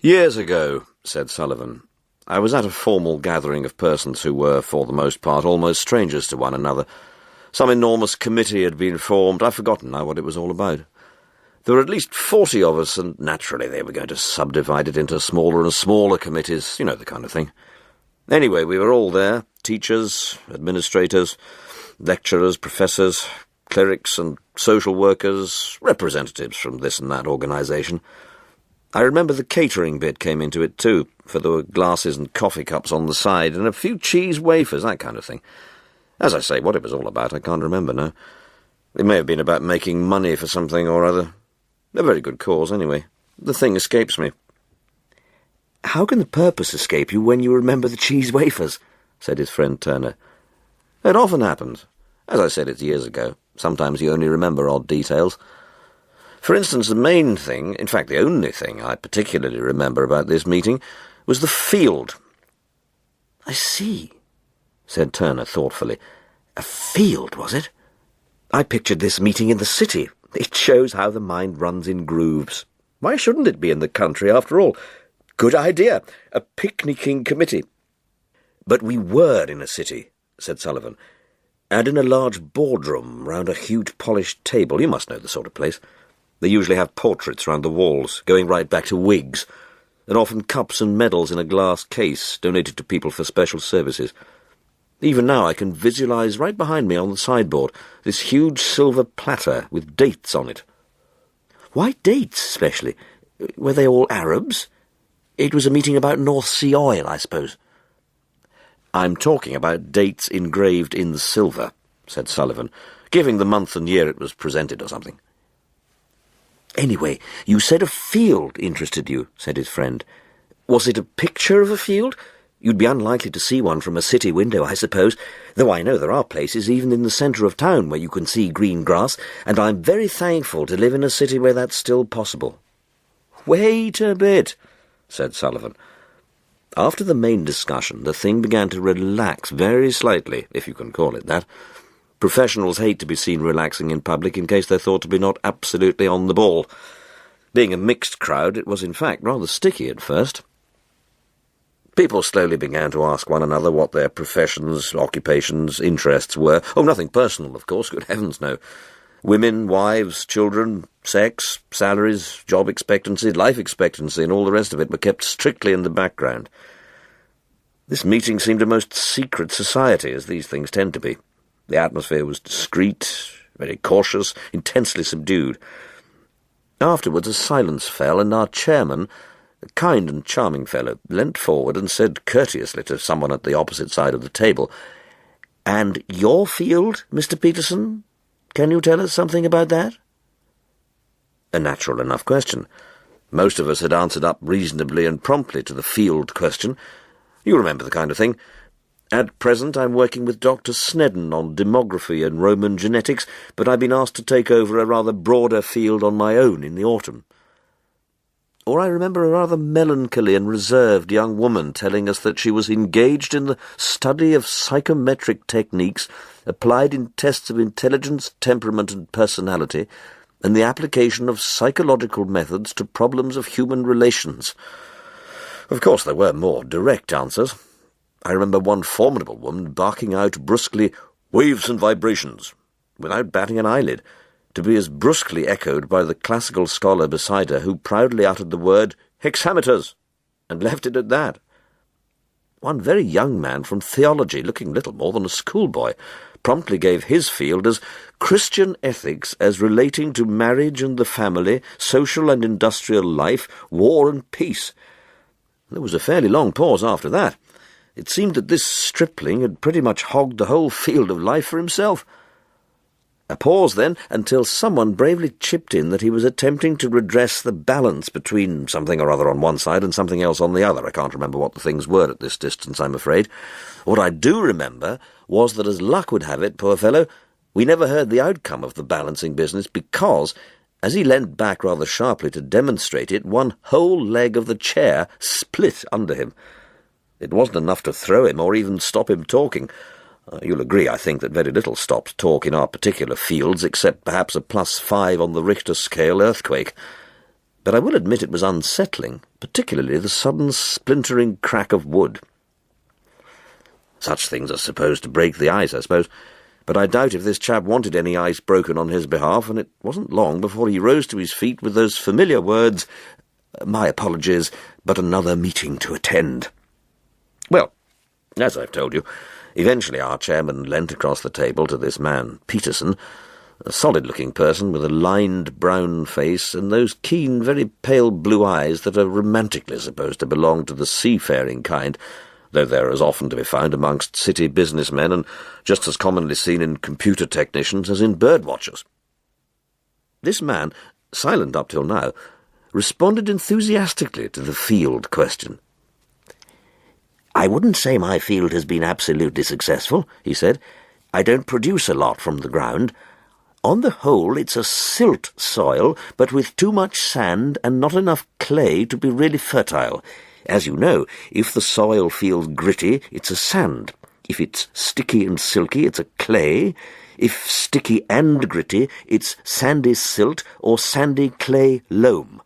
"Years ago," said Sullivan, "I was at a formal gathering of persons who were, for the most part, almost strangers to one another. Some enormous committee had been formed. I've forgotten now what it was all about. There were at least 40 of us, and naturally they were going to subdivide it into smaller and smaller committees, you know, the kind of thing. Anyway, we were all there, teachers, administrators, lecturers, professors, clerics and social workers, representatives from this and that organisation. I remember the catering bit came into it too, for there were glasses and coffee cups on the side, and a few cheese wafers, that kind of thing. As I say, what it was all about I can't remember now. It may have been about making money for something or other. A very good cause, anyway. The thing escapes me." "How can the purpose escape you when you remember the cheese wafers?" said his friend Turner. "It often happens. As I said, it's years ago. Sometimes you only remember odd details. For instance, the main thing, in fact the only thing I particularly remember about this meeting, was the field." "I see," said Turner thoughtfully. "A field, was it? I pictured this meeting in the city. It shows how the mind runs in grooves. Why shouldn't it be in the country, after all? Good idea, a picnicking committee." "But we were in a city," said Sullivan, "and in a large boardroom round a huge polished table. You must know the sort of place. They usually have portraits round the walls, going right back to Whigs, and often cups and medals in a glass case, donated to people for special services. Even now I can visualise right behind me on the sideboard this huge silver platter with dates on it." "Why dates, especially? Were they all Arabs? It was a meeting about North Sea oil, I suppose." "I'm talking about dates engraved in silver," said Sullivan, giving the month and year it was presented or something. "Anyway, you said a field interested you," said his friend. "Was it a picture of a field? You'd be unlikely to see one from a city window, I suppose, though I know there are places even in the centre of town where you can see green grass, and I'm very thankful to live in a city where that's still possible." "Wait a bit," said Sullivan. After the main discussion, the thing began to relax very slightly, if you can call it that. Professionals hate to be seen relaxing in public in case they're thought to be not absolutely on the ball. Being a mixed crowd, it was in fact rather sticky at first. People slowly began to ask one another what their professions, occupations, interests were. Oh, nothing personal, of course, good heavens, no. Women, wives, children, sex, salaries, job expectancy, life expectancy, and all the rest of it were kept strictly in the background. This meeting seemed a most secret society, as these things tend to be. The atmosphere was discreet, very cautious, intensely subdued. Afterwards a silence fell, and our chairman, a kind and charming fellow, leant forward and said courteously to someone at the opposite side of the table, "And your field, Mr. Peterson? Can you tell us something about that?" A natural enough question. Most of us had answered up reasonably and promptly to the field question. You remember the kind of thing. "At present I'm working with Dr. Snedden on demography and Roman genetics, but I've been asked to take over a rather broader field on my own in the autumn." Or I remember a rather melancholy and reserved young woman telling us that she was engaged in the study of psychometric techniques applied in tests of intelligence, temperament and personality, and the application of psychological methods to problems of human relations. Of course there were more direct answers. I remember one formidable woman barking out brusquely, "Waves and vibrations," without batting an eyelid, to be as brusquely echoed by the classical scholar beside her, who proudly uttered the word hexameters, and left it at that. One very young man from theology, looking little more than a schoolboy, promptly gave his field as Christian ethics as relating to marriage and the family, social and industrial life, war and peace. There was a fairly long pause after that. It seemed that this stripling had pretty much hogged the whole field of life for himself. A pause, then, until someone bravely chipped in that he was attempting to redress the balance between something or other on one side and something else on the other. I can't remember what the things were at this distance, I'm afraid. What I do remember was that, as luck would have it, poor fellow, we never heard the outcome of the balancing business because, as he leant back rather sharply to demonstrate it, one whole leg of the chair split under him. It wasn't enough to throw him or even stop him talking. You'll agree, I think, that very little stops talk in our particular fields, except perhaps a +5 on the Richter scale earthquake. but I will admit it was unsettling, particularly the sudden splintering crack of wood. Such things are supposed to break the ice, I suppose, but I doubt if this chap wanted any ice broken on his behalf, and it wasn't long before he rose to his feet with those familiar words, "My apologies, but another meeting to attend." Well, as I've told you, eventually our chairman leant across the table to this man, Peterson, a solid-looking person with a lined brown face and those keen, very pale blue eyes that are romantically supposed to belong to the seafaring kind, though they are as often to be found amongst city businessmen and just as commonly seen in computer technicians as in bird-watchers. This man, silent up till now, responded enthusiastically to the field question. "I wouldn't say my field has been absolutely successful," he said. "I don't produce a lot from the ground. On the whole, it's a silt soil, but with too much sand and not enough clay to be really fertile. As you know, if the soil feels gritty, it's a sand. If it's sticky and silky, it's a clay. If sticky and gritty, it's sandy silt or sandy clay loam.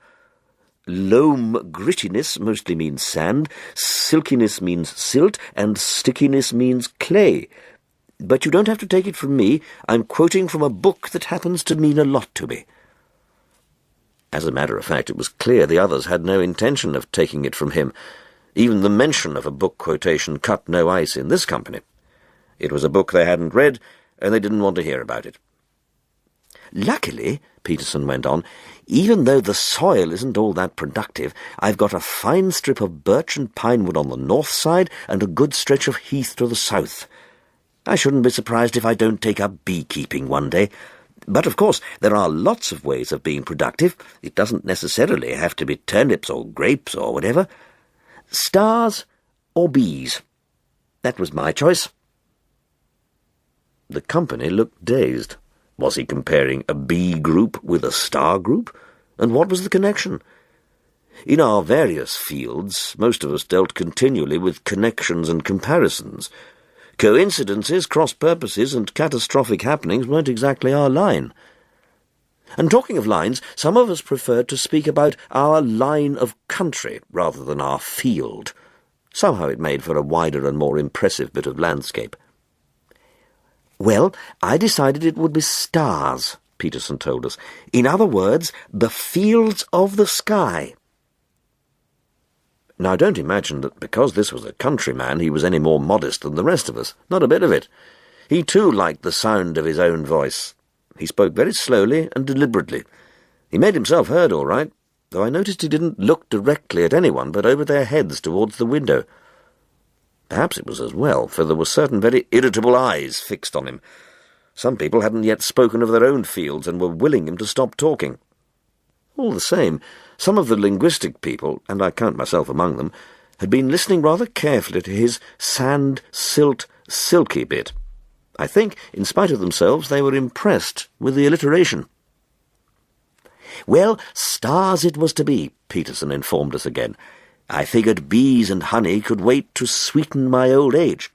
Loam grittiness mostly means sand, silkiness means silt, and stickiness means clay. But you don't have to take it from me. I'm quoting from a book that happens to mean a lot to me." As a matter of fact, it was clear the others had no intention of taking it from him. Even the mention of a book quotation cut no ice in this company. It was a book they hadn't read, and they didn't want to hear about it. "Luckily," Peterson went on, "even though the soil isn't all that productive, I've got a fine strip of birch and pine wood on the north side and a good stretch of heath to the south. I shouldn't be surprised if I don't take up beekeeping one day. But, of course, there are lots of ways of being productive. It doesn't necessarily have to be turnips or grapes or whatever. Stars or bees? That was my choice." The company looked dazed. Was he comparing a bee group with a star group? And what was the connection? In our various fields, most of us dealt continually with connections and comparisons. Coincidences, cross-purposes, and catastrophic happenings weren't exactly our line. And talking of lines, some of us preferred to speak about our line of country rather than our field. Somehow it made for a wider and more impressive bit of landscape. "Well, I decided it would be stars," Peterson told us. "In other words, the fields of the sky." Now, don't imagine that because this was a countryman he was any more modest than the rest of us. Not a bit of it. He too liked the sound of his own voice. He spoke very slowly and deliberately. He made himself heard all right, though I noticed he didn't look directly at anyone but over their heads towards the window. Perhaps it was as well, for there were certain very irritable eyes fixed on him. Some people hadn't yet spoken of their own fields and were willing him to stop talking. All the same, some of the linguistic people, and I count myself among them, had been listening rather carefully to his sand, silt, silky bit. I think, in spite of themselves, they were impressed with the alliteration. "Well, stars it was to be," Peterson informed us again. "I figured bees and honey could wait to sweeten my old age.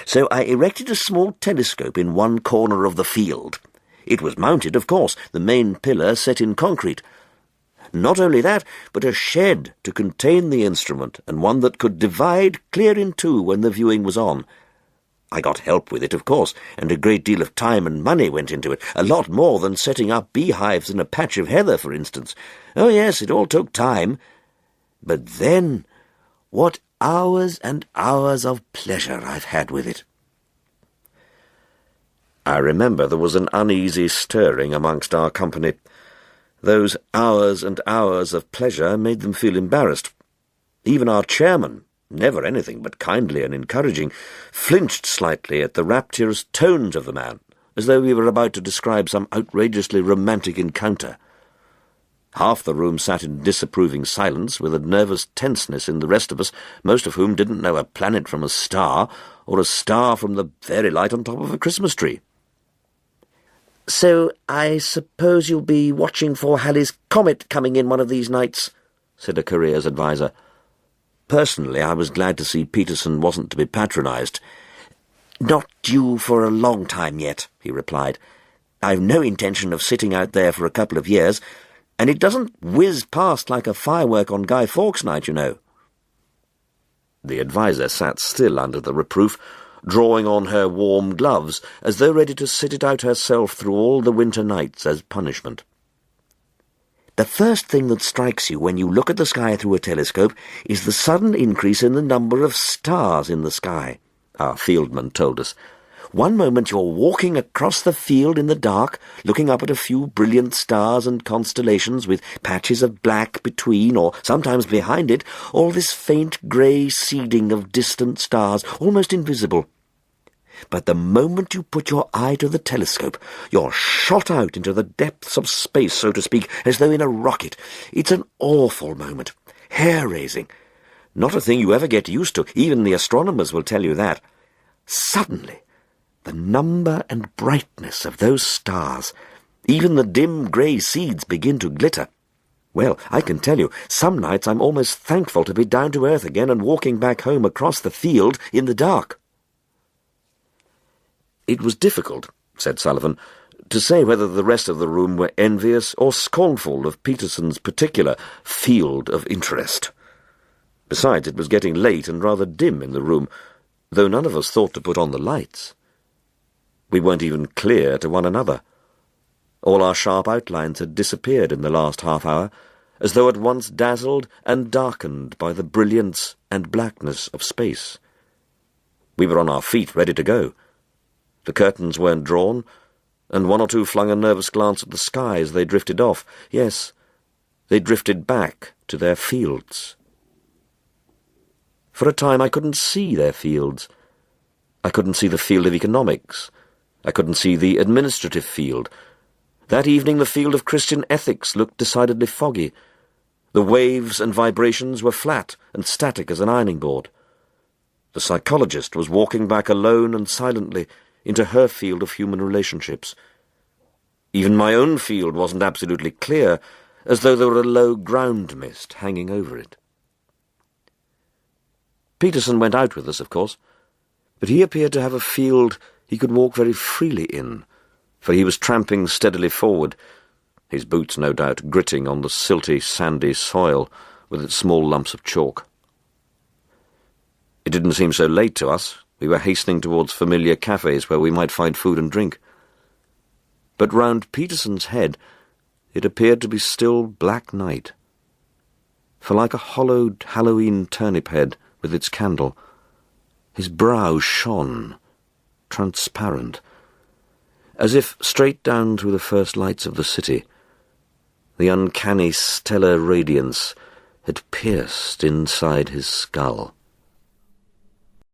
So I erected a small telescope in one corner of the field. It was mounted, of course, the main pillar set in concrete. Not only that, but a shed to contain the instrument, and one that could divide clear in two when the viewing was on. I got help with it, of course, and a great deal of time and money went into it, a lot more than setting up beehives in a patch of heather, for instance. Oh, yes, it all took time. But then, what hours and hours of pleasure I've had with it." I remember there was an uneasy stirring amongst our company. Those hours and hours of pleasure made them feel embarrassed. Even our chairman, never anything but kindly and encouraging, flinched slightly at the rapturous tones of the man, as though he were about to describe some outrageously romantic encounter. Half the room sat in disapproving silence, with a nervous tenseness in the rest of us, most of whom didn't know a planet from a star, or a star from the fairy light on top of a Christmas tree. "So I suppose you'll be watching for Halley's comet coming in one of these nights," said a careers adviser. Personally, I was glad to see Peterson wasn't to be patronised. "Not due for a long time yet," he replied. "I've no intention of sitting out there for a couple of years. And it doesn't whiz past like a firework on Guy Fawkes night, you know." The adviser sat still under the reproof, drawing on her warm gloves, as though ready to sit it out herself through all the winter nights as punishment. "The first thing that strikes you when you look at the sky through a telescope is the sudden increase in the number of stars in the sky," our fieldman told us. "One moment you're walking across the field in the dark, looking up at a few brilliant stars and constellations with patches of black between, or sometimes behind it, all this faint grey seeding of distant stars, almost invisible. But the moment you put your eye to the telescope, you're shot out into the depths of space, so to speak, as though in a rocket. It's an awful moment, hair-raising. Not a thing you ever get used to, even the astronomers will tell you that. Suddenly, the number and brightness of those stars, even the dim grey seeds begin to glitter. Well, I can tell you, some nights I'm almost thankful to be down to earth again and walking back home across the field in the dark." It was difficult, said Sullivan, to say whether the rest of the room were envious or scornful of Peterson's particular field of interest. Besides, it was getting late and rather dim in the room, though none of us thought to put on the lights. We weren't even clear to one another. All our sharp outlines had disappeared in the last half-hour, as though at once dazzled and darkened by the brilliance and blackness of space. We were on our feet, ready to go. The curtains weren't drawn, and one or two flung a nervous glance at the sky as they drifted off. Yes, they drifted back to their fields. For a time I couldn't see their fields. I couldn't see the field of economics. I couldn't see the administrative field. That evening the field of Christian ethics looked decidedly foggy. The waves and vibrations were flat and static as an ironing board. The psychologist was walking back alone and silently into her field of human relationships. Even my own field wasn't absolutely clear, as though there were a low ground mist hanging over it. Peterson went out with us, of course, but he appeared to have a field he could walk very freely in, for he was tramping steadily forward, his boots no doubt gritting on the silty, sandy soil with its small lumps of chalk. It didn't seem so late to us. We were hastening towards familiar cafes where we might find food and drink. But round Peterson's head it appeared to be still black night. For like a hollowed Halloween turnip head with its candle, his brow shone, transparent, as if straight down through the first lights of the city, the uncanny stellar radiance had pierced inside his skull.